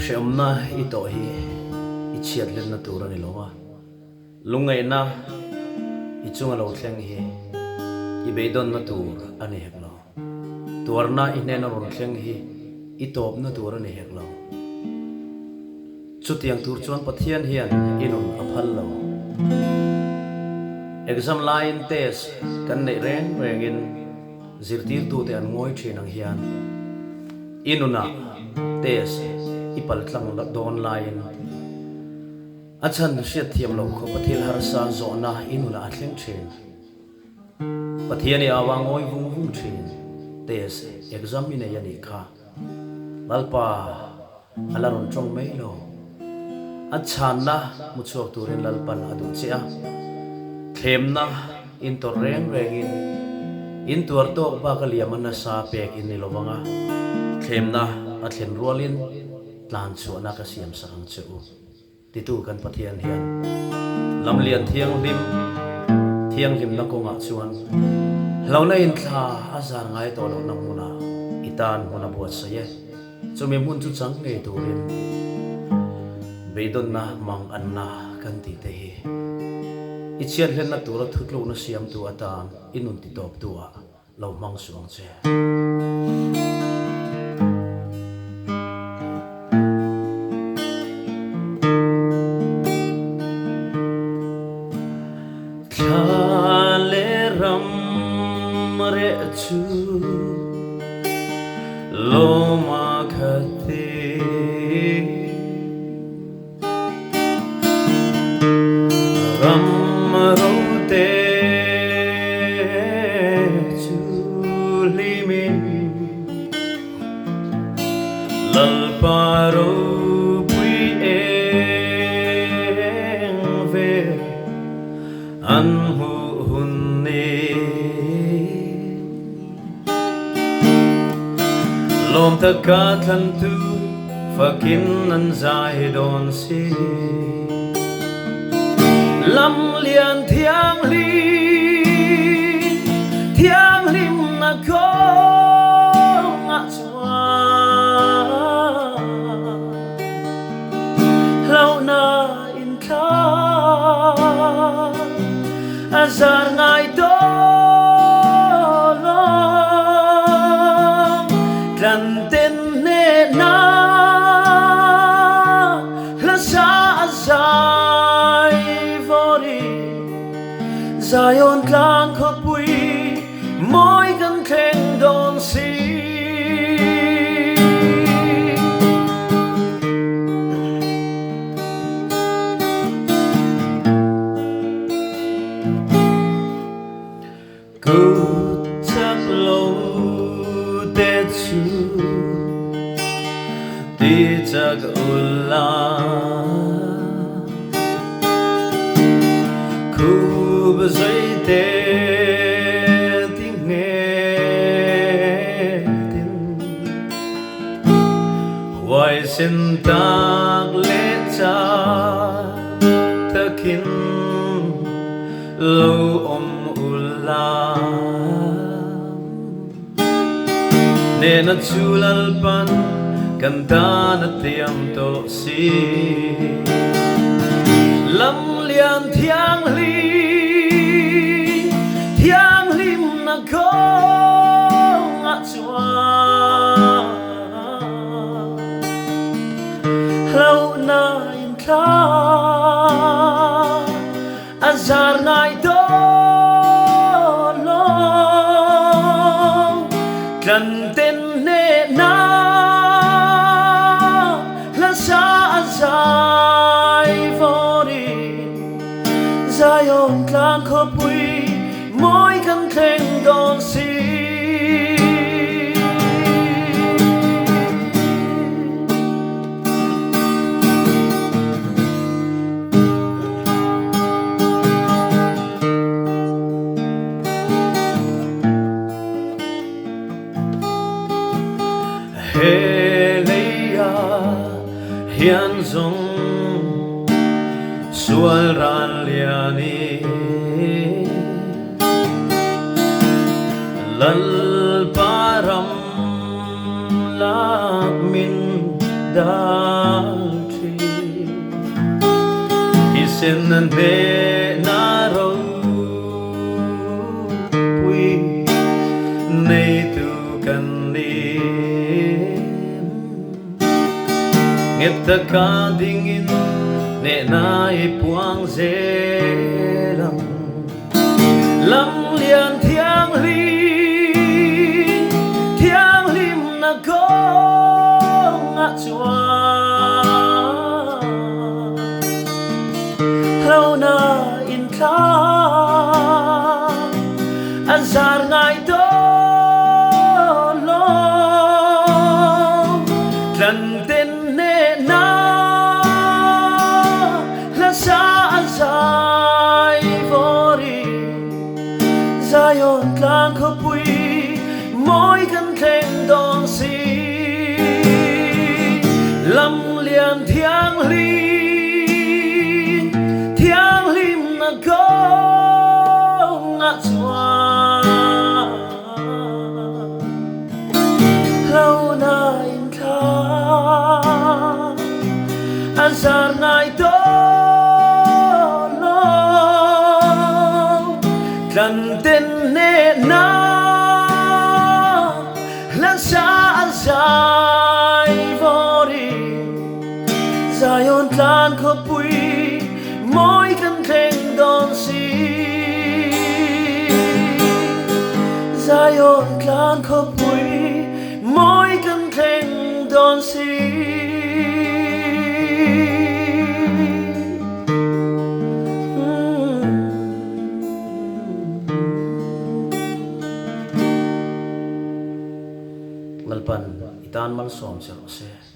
Sheomna ito hi ichiat len na tura ni longa lungai na ichunga lo thleng hi ibeidon na tur ani heklo turna inena ron thleng hi itop na tur ani heklo chutiang tur chuan pathian hian inun aphal lo exam line test kan nei reng rengin zirtir tu te an ngoi thinang hian inuna test ipal tlang don line achan hriat thiam lo kho pathil har sa zona inula athleng thin pathiani awangoi vung vung thin test exam ine yani kha lalpa alaron tong mai lo achan na muchuak turin lalpan adu chia themna in to reng rengin in tur to ba kaliamana sa pek in nilowanga themna athen rualin tlan chu na ka siam sang chu titu kan pathian hian lamlian thiang lim na ko nga chuan hlona in thla azar ngai to lo namuna itan hona buat saye chumi mun chu chang nge turin beidon na mang anna kan ti te hi ichian hlen na tur thutlo na siam tu atan inun ti top tu a lo mang suang che chu loma khate ram rote chu limin lal paro pui eng ve an hu hunne lom ta ka than tu fakin an zai don si lam lian thiang lim na ko nga chua lau na in kha azar ngai do ten ne na la sa zai vori zion klang kho pui moi kan keng don si go tap low that you di jag ulla khub zai te ting ne tin wai sin tak le cha takin lo om ulla ne na chulal pan kanta na tiam to si lam lian thiang lim na ko nga chua lau na in kha azar ngai do lo kan ten ne na zai vori zion klang kho pui moi kan keng don si hian zong sual ran liani lal param lak min dalchi Isin nande naro Pui Nei tu kan Ngeta ka dingin ne na ipuang zelang lam lian thiang lim na ko nga chua lâu na in tha azar ngai do lo lần tên na la sa sai vori Zion tlang ko pui moi kan theng dong si lam lian thiang lim na go nga chua lâu na in tha azar ngai to lo tlan tên ne na lan sa azai vori Zion tlan ko pui moi kan theng don si Zion tlan ko pui moi kan theng don si Nalpan itan mal som se